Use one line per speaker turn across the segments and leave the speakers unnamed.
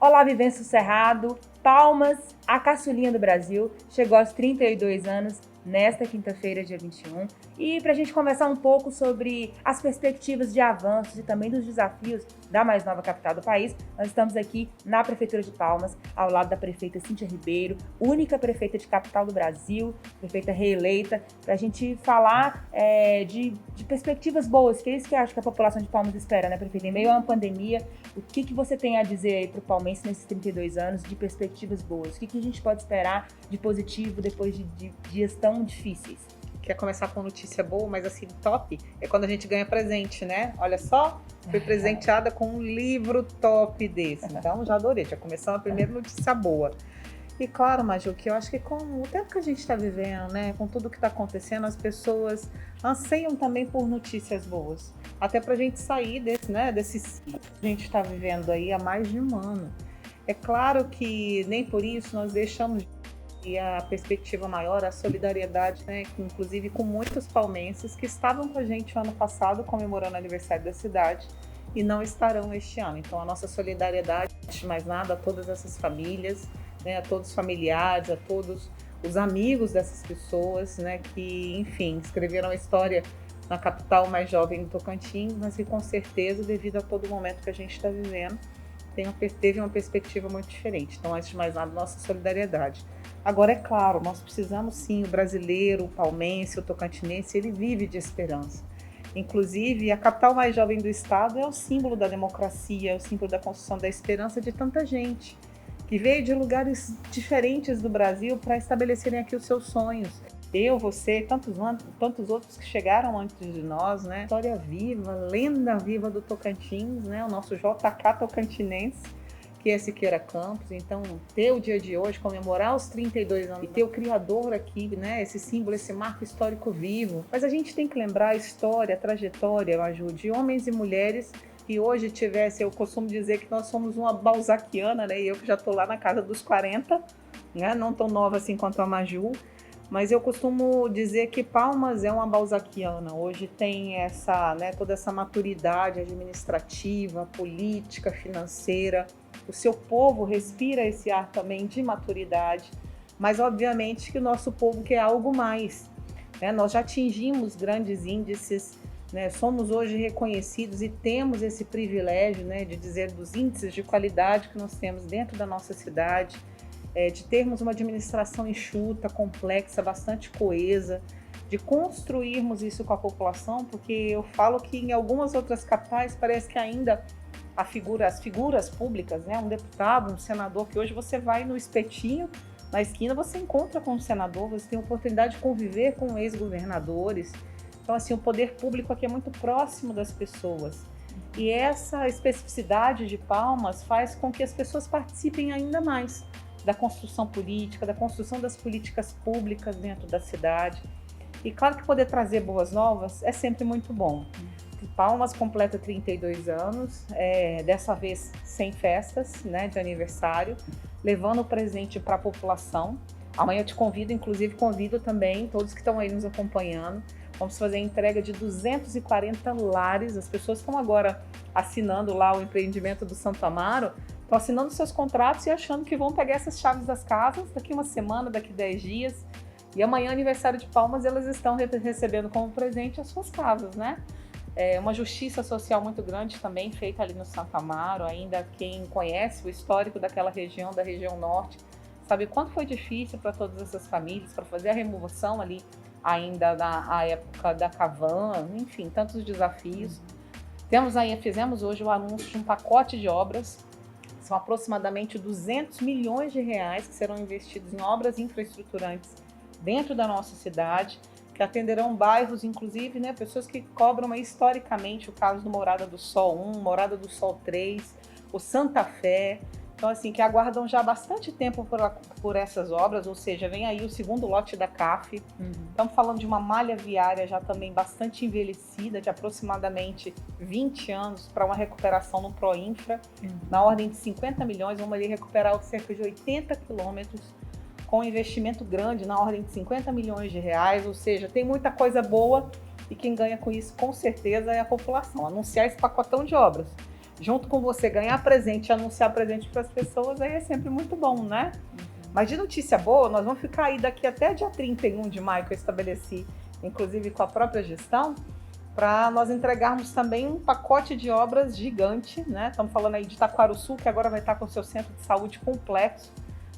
Olá, Vivência Cerrado, Palmas, a caçulinha do Brasil, chegou aos 32 anos nesta quinta-feira, dia 21. E para a gente conversar um pouco sobre as perspectivas de avanços e também dos desafios da mais nova capital do país, nós estamos aqui na Prefeitura de Palmas, ao lado da prefeita Cíntia Ribeiro, única prefeita de capital do Brasil, prefeita reeleita, para a gente falar de perspectivas boas, que é isso que eu acho que a população de Palmas espera, né, prefeita? Em meio a uma pandemia, o que você tem a dizer aí para o palmense nesses 32 anos de perspectivas boas? O que a gente pode esperar de positivo depois de dias tão difíceis?
Quer começar com notícia boa, mas assim, top, é quando a gente ganha presente, né? Olha só, fui presenteada com um livro top desse. Então, já adorei, já começou a primeira notícia boa. E claro, Maju, que eu acho que com o tempo que a gente está vivendo, né, com tudo que está acontecendo, as pessoas anseiam também por notícias boas. Até para a gente sair desse ciclo que a gente está vivendo aí há mais de um ano. É claro que nem por isso nós deixamos e a perspectiva maior, a solidariedade, né, inclusive com muitos palmenses que estavam com a gente o ano passado comemorando o aniversário da cidade e não estarão este ano. Então a nossa solidariedade, antes de mais nada, a todas essas famílias, né, a todos os familiares, a todos os amigos dessas pessoas, né, que, enfim, escreveram a história na capital mais jovem do Tocantins, mas que com certeza, devido a todo o momento que a gente está vivendo, teve uma perspectiva muito diferente. Então, antes de mais nada, nossa solidariedade. Agora, é claro, nós precisamos sim, o brasileiro, o palmense, o tocantinense, ele vive de esperança. Inclusive, a capital mais jovem do estado é o símbolo da democracia, é o símbolo da construção da esperança de tanta gente que veio de lugares diferentes do Brasil para estabelecerem aqui os seus sonhos. Eu, você, tantos outros que chegaram antes de nós, né? História viva, lenda viva do Tocantins, né? O nosso JK tocantinense, que é Siqueira Campos. Então, ter o dia de hoje, comemorar os 32 anos e ter o criador aqui, né? Esse símbolo, esse marco histórico vivo. Mas a gente tem que lembrar a história, a trajetória, Maju, de homens e mulheres que hoje eu costumo dizer que nós somos uma balzaquiana, né? E eu que já estou lá na casa dos 40, né? Não tão nova assim quanto a Maju, mas eu costumo dizer que Palmas é uma balzaquiana. Hoje tem toda essa maturidade administrativa, política, financeira. O seu povo respira esse ar também de maturidade, mas obviamente que o nosso povo quer algo mais, né? Nós já atingimos grandes índices, né? Somos hoje reconhecidos e temos esse privilégio, né, de dizer dos índices de qualidade que nós temos dentro da nossa cidade, de termos uma administração enxuta, complexa, bastante coesa, de construirmos isso com a população, porque eu falo que em algumas outras capitais parece que ainda as figuras públicas, né, um deputado, um senador, que hoje você vai no espetinho, na esquina você encontra com um senador, você tem a oportunidade de conviver com ex-governadores. Então, assim, o poder público aqui é muito próximo das pessoas. E essa especificidade de Palmas faz com que as pessoas participem ainda mais da construção política, da construção das políticas públicas dentro da cidade. E claro que poder trazer boas novas é sempre muito bom. Palmas completa 32 anos, dessa vez sem festas, né, de aniversário, levando o presente para a população. Amanhã eu te convido, inclusive convido também todos que estão aí nos acompanhando. Vamos fazer a entrega de 240 lares. As pessoas estão agora assinando lá o empreendimento do Santo Amaro, estão assinando seus contratos e achando que vão pegar essas chaves das casas daqui uma semana, daqui 10 dias. E amanhã, aniversário de Palmas, elas estão recebendo como presente as suas casas, né? É uma justiça social muito grande também feita ali no Santo Amaro. Ainda quem conhece o histórico daquela região, da região norte, sabe quanto foi difícil para todas essas famílias, para fazer a remoção ali ainda na época da Cavan, enfim, tantos desafios. Fizemos hoje o anúncio de um pacote de obras, são aproximadamente 200 milhões de reais que serão investidos em obras infraestruturantes dentro da nossa cidade, que atenderão bairros, inclusive, né, pessoas que cobram historicamente o caso do Morada do Sol 1, Morada do Sol 3, o Santa Fé. Então, assim, que aguardam já há bastante tempo por essas obras, ou seja, vem aí o segundo lote da CAF. Estamos falando de uma malha viária já também bastante envelhecida, de aproximadamente 20 anos, para uma recuperação no Proinfra, na ordem de 50 milhões, vamos ali recuperar cerca de 80 quilômetros, com investimento grande, na ordem de 50 milhões de reais, ou seja, tem muita coisa boa e quem ganha com isso, com certeza, é a população. Anunciar esse pacotão de obras, junto com você ganhar presente e anunciar presente para as pessoas, aí é sempre muito bom, né? Mas de notícia boa, nós vamos ficar aí daqui até dia 31 de maio, que eu estabeleci, inclusive com a própria gestão, para nós entregarmos também um pacote de obras gigante, né? Estamos falando aí de Taquarussu, que agora vai estar com o seu centro de saúde complexo,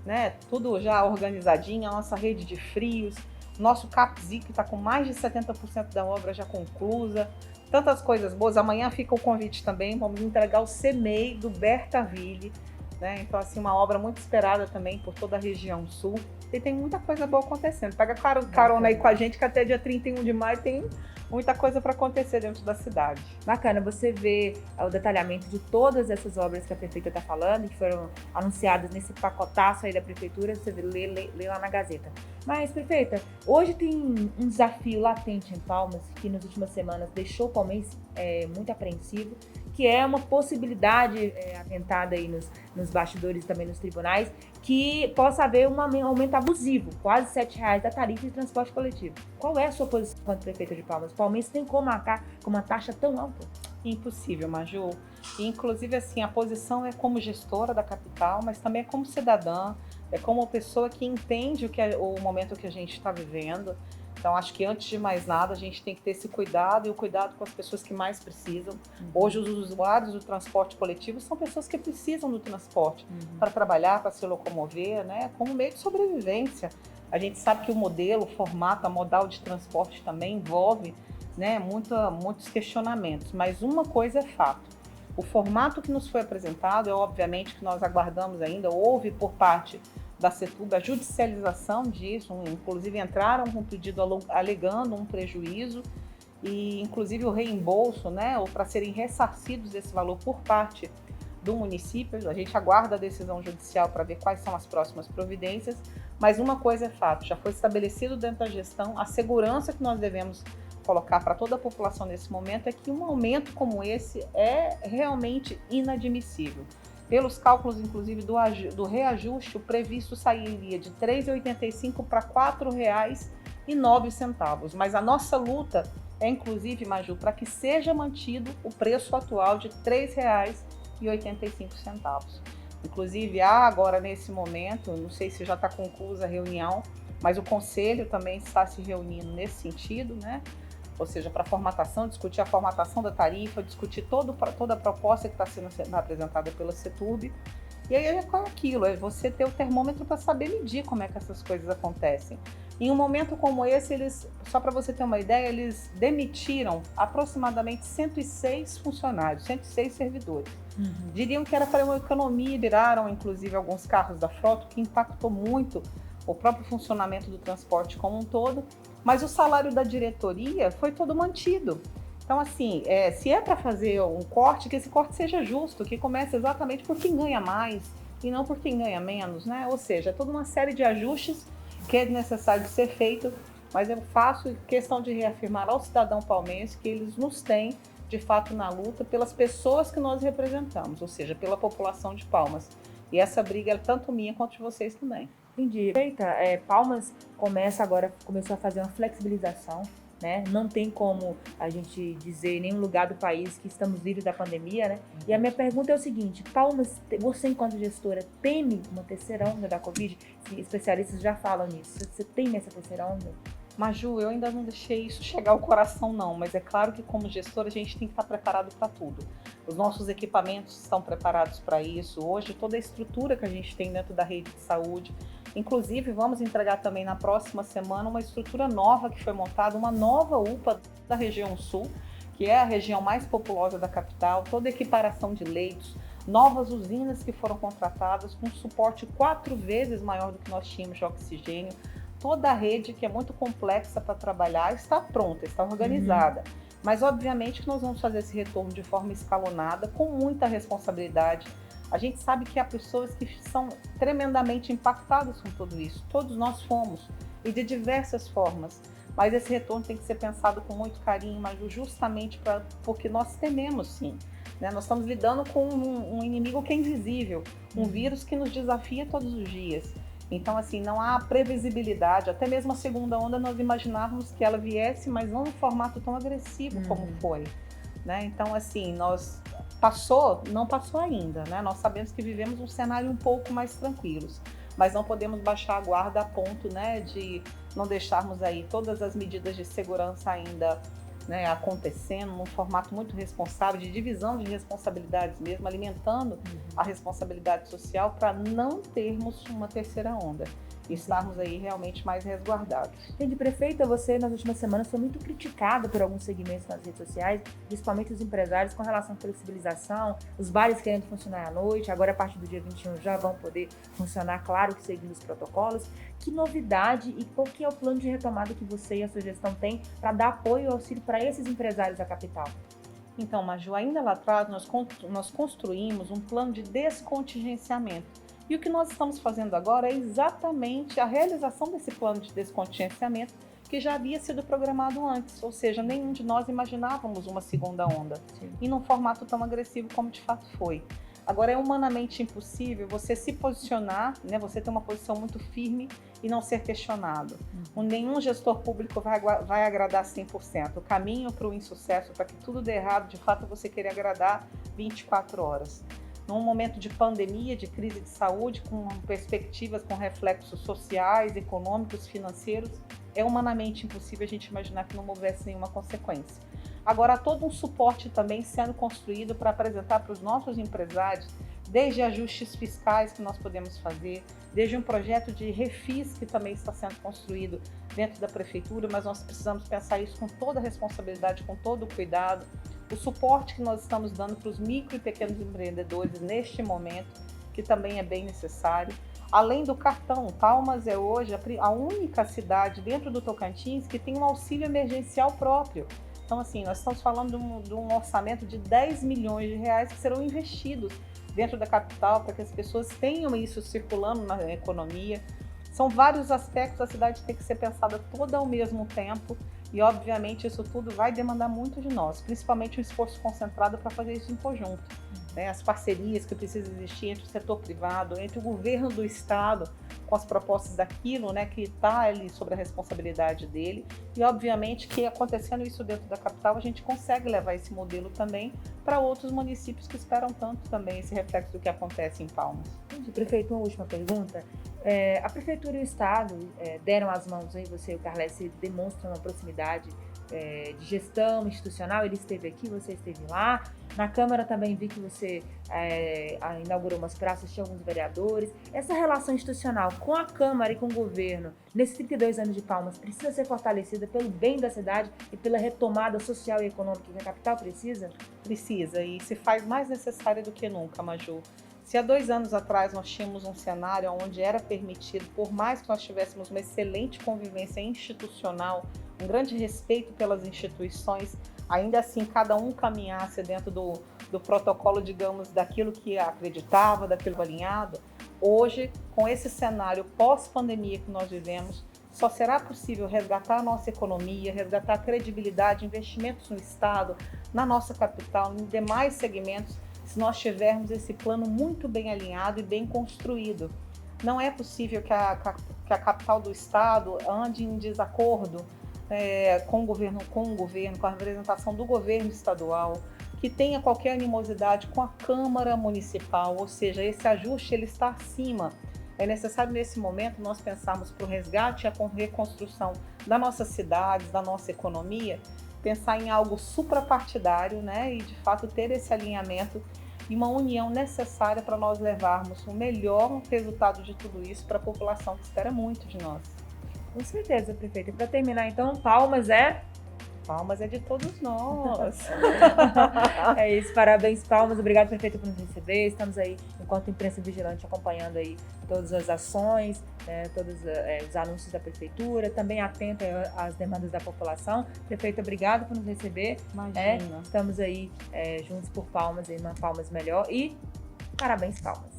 né? Tudo já organizadinho, a nossa rede de frios, nosso CAPSI, que está com mais de 70% da obra já conclusa, tantas coisas boas. Amanhã fica o convite também, vamos entregar o CEMEI do Bertaville, né? Então, assim, uma obra muito esperada também por toda a região sul. E tem muita coisa boa acontecendo. Pega carona aí com a gente, que até dia 31 de maio tem muita coisa para acontecer dentro da cidade.
Bacana, você vê o detalhamento de todas essas obras que a prefeita está falando, que foram anunciadas nesse pacotaço aí da prefeitura, você lê lá na Gazeta. Mas, prefeita, hoje tem um desafio latente em Palmas, que nas últimas semanas deixou o palmense muito apreensivo, que é uma possibilidade aventada aí nos bastidores e também nos tribunais, que possa haver um aumento abusivo, quase R$7 da tarifa de transporte coletivo. Qual é a sua posição quanto prefeita de Palmas? O palmense tem como arcar com uma taxa tão alta?
Impossível, Maju. E, inclusive, assim, a posição é como gestora da capital, mas também é como cidadã, é como pessoa que entende o momento que a gente está vivendo. Então, acho que antes de mais nada, a gente tem que ter esse cuidado e o cuidado com as pessoas que mais precisam. Hoje, os usuários do transporte coletivo são pessoas que precisam do transporte para trabalhar, para se locomover, né, como meio de sobrevivência. A gente sabe que o modelo, o formato, a modal de transporte também envolve, né, muitos questionamentos, mas uma coisa é fato. O formato que nos foi apresentado é obviamente que nós aguardamos ainda, houve por parte da CETUB a judicialização disso, inclusive entraram com um pedido alegando um prejuízo e inclusive o reembolso, né, ou para serem ressarcidos esse valor por parte do município. A gente aguarda a decisão judicial para ver quais são as próximas providências, mas uma coisa é fato, já foi estabelecido dentro da gestão a segurança que nós devemos colocar para toda a população nesse momento é que um aumento como esse é realmente inadmissível. Pelos cálculos, inclusive, do reajuste, o previsto sairia de R$ 3,85 para R$ 4,09. Mas a nossa luta é, inclusive, Maju, para que seja mantido o preço atual de R$ 3,85. Inclusive, há agora, nesse momento, não sei se já está conclusa a reunião, mas o Conselho também está se reunindo nesse sentido, né? Ou seja, para discutir a formatação da tarifa, discutir toda a proposta que está sendo apresentada pela CETUB. E aí é aquilo, é você ter o termômetro para saber medir como é que essas coisas acontecem. Em um momento como esse, só para você ter uma ideia, eles demitiram aproximadamente 106 funcionários, 106 servidores. Diriam que era para uma economia, viraram inclusive alguns carros da frota, que impactou muito o próprio funcionamento do transporte como um todo, mas o salário da diretoria foi todo mantido. Então, assim, se é para fazer um corte, que esse corte seja justo, que comece exatamente por quem ganha mais e não por quem ganha menos, né? Ou seja, é toda uma série de ajustes que é necessário de ser feito, mas eu faço questão de reafirmar ao cidadão palmense que eles nos têm, de fato, na luta pelas pessoas que nós representamos, ou seja, pela população de Palmas. E essa briga é tanto minha quanto de vocês também.
Entendi. Palmas começou a fazer uma flexibilização, né? Não tem como a gente dizer em nenhum lugar do país que estamos livres da pandemia, né? E a minha pergunta é o seguinte: Palmas, você enquanto gestora, teme uma terceira onda da Covid? Especialistas já falam nisso. Você teme essa terceira onda?
Maju, eu ainda não deixei isso chegar ao coração não, mas é claro que como gestora a gente tem que estar preparado para tudo. Os nossos equipamentos estão preparados para isso. Hoje toda a estrutura que a gente tem dentro da rede de saúde, inclusive vamos entregar também na próxima semana uma estrutura nova que foi montada, uma nova UPA da região sul, que é a região mais populosa da capital, toda a equiparação de leitos, novas usinas que foram contratadas com suporte 4 vezes maior do que nós tínhamos de oxigênio. Toda a rede, que é muito complexa para trabalhar, está pronta, está organizada. Mas, obviamente, que nós vamos fazer esse retorno de forma escalonada, com muita responsabilidade. A gente sabe que há pessoas que são tremendamente impactadas com tudo isso. Todos nós fomos, e de diversas formas. Mas esse retorno tem que ser pensado com muito carinho, mas justamente porque nós tememos, sim. Né? Nós estamos lidando com um inimigo que é invisível, um vírus que nos desafia todos os dias. Então, assim, não há previsibilidade. Até mesmo a segunda onda, nós imaginávamos que ela viesse, mas não em formato tão agressivo como foi, né? Então, assim, não passou ainda, né? Nós sabemos que vivemos um cenário um pouco mais tranquilos, mas não podemos baixar a guarda a ponto, né, de não deixarmos aí todas as medidas de segurança ainda, né, acontecendo num formato muito responsável, de divisão de responsabilidades mesmo, alimentando a responsabilidade social para não termos uma terceira onda e estarmos aí realmente mais resguardados.
Gente, prefeita, você nas últimas semanas foi muito criticada por alguns segmentos nas redes sociais, principalmente os empresários, com relação à flexibilização, os bares querendo funcionar à noite, agora a partir do dia 21 já vão poder funcionar, claro que seguindo os protocolos. Que novidade e qual que é o plano de retomada que você e a sua gestão têm para dar apoio e auxílio para esses empresários da capital?
Então, Maju, ainda lá atrás nós construímos um plano de descontingenciamento. E o que nós estamos fazendo agora é exatamente a realização desse plano de descontingenciamento que já havia sido programado antes, ou seja, nenhum de nós imaginávamos uma segunda onda. Sim. E num formato tão agressivo como de fato foi. Agora, é humanamente impossível você se posicionar, né, você ter uma posição muito firme e não ser questionado. Nenhum gestor público vai agradar 100%. O caminho para o insucesso, para que tudo dê errado, de fato, é você querer agradar 24 horas. Num momento de pandemia, de crise de saúde, com perspectivas, com reflexos sociais, econômicos, financeiros, é humanamente impossível a gente imaginar que não houvesse nenhuma consequência. Agora, há todo um suporte também sendo construído para apresentar para os nossos empresários, desde ajustes fiscais que nós podemos fazer, desde um projeto de refis que também está sendo construído dentro da prefeitura, mas nós precisamos pensar isso com toda a responsabilidade, com todo o cuidado. O suporte que nós estamos dando para os micro e pequenos empreendedores neste momento, que também é bem necessário. Além do cartão, Palmas é hoje a única cidade dentro do Tocantins que tem um auxílio emergencial próprio. Então, assim, nós estamos falando de um orçamento de 10 milhões de reais que serão investidos dentro da capital para que as pessoas tenham isso circulando na economia. São vários aspectos, a cidade tem que ser pensada toda ao mesmo tempo e, obviamente, isso tudo vai demandar muito de nós, principalmente um esforço concentrado para fazer isso em conjunto. Né? As parcerias que precisam existir entre o setor privado, entre o governo do estado, com as propostas daquilo, né, que está ali sobre a responsabilidade dele. E, obviamente, que acontecendo isso dentro da capital, a gente consegue levar esse modelo também para outros municípios que esperam tanto também esse reflexo do que acontece em Palmas.
Prefeito, uma última pergunta. A Prefeitura e o Estado deram as mãos aí, você e o Carles demonstram uma proximidade de gestão institucional, ele esteve aqui, você esteve lá. Na Câmara também vi que você inaugurou umas praças, tinha alguns vereadores. Essa relação institucional com a Câmara e com o governo, nesses 32 anos de Palmas, precisa ser fortalecida pelo bem da cidade e pela retomada social e econômica que a capital precisa?
Precisa, e se faz mais necessário do que nunca, Maju. Se há 2 anos atrás nós tínhamos um cenário onde era permitido, por mais que nós tivéssemos uma excelente convivência institucional, um grande respeito pelas instituições, ainda assim cada um caminhasse dentro do protocolo, digamos, daquilo que acreditava, daquilo alinhado, hoje, com esse cenário pós-pandemia que nós vivemos, só será possível resgatar a nossa economia, resgatar a credibilidade, investimentos no Estado, na nossa capital, em demais segmentos, se nós tivermos esse plano muito bem alinhado e bem construído. Não é possível que a capital do Estado ande em desacordo com o governo, com a representação do governo estadual, que tenha qualquer animosidade com a Câmara Municipal, ou seja, esse ajuste ele está acima. É necessário, nesse momento, nós pensarmos para o resgate e a reconstrução das nossas cidades, da nossa economia, pensar em algo suprapartidário, né, e de fato ter esse alinhamento e uma união necessária para nós levarmos o melhor resultado de tudo isso para a população que espera muito de nós.
Com certeza, prefeita. E para terminar, então, Palmas é
de todos nós.
É isso, parabéns, Palmas. Obrigado, prefeita, por nos receber. Estamos aí, enquanto imprensa vigilante, acompanhando aí todas as ações, todos os anúncios da prefeitura, também atenta às demandas da população. Prefeita, obrigado por nos receber.
Imagina.
Estamos aí juntos por Palmas, aí uma Palmas melhor. E parabéns, Palmas.